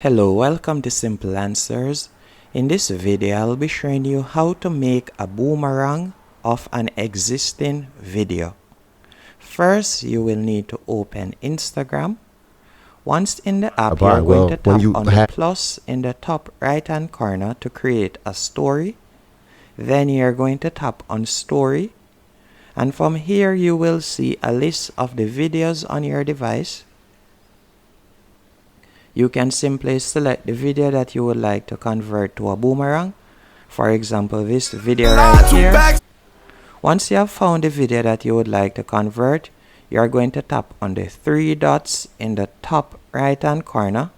Hello, welcome to Simple Answers. In this video, I'll be showing you how to make a boomerang of an existing video. First, you will need to open Instagram. Once in the app, you're going to tap on the plus in the top right hand corner to create a story. Then you're going to tap on story. And from here, you will see a list of the videos on your device. You can simply select the video that you would like to convert to a boomerang. For example, this video right here. Once you have found the video that you would like to convert, you are going to tap on the three dots in the top right hand corner.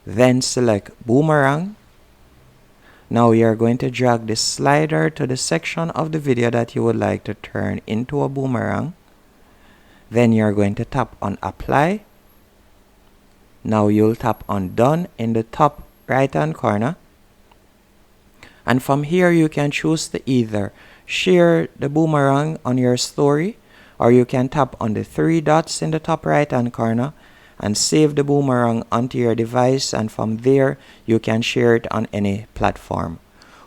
Then select boomerang. Now you are going to drag the slider to the section of the video that you would like to turn into a boomerang. Then you are going to tap on apply. Now you'll tap on done in the top right hand corner. And from here you can choose to either share the boomerang on your story, or you can tap on the three dots in the top right hand corner and save the boomerang onto your device, and from there you can share it on any platform.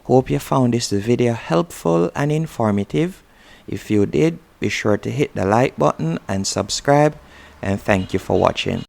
Hope you found this video helpful and informative. If you did, be sure to hit the like button and subscribe, and thank you for watching.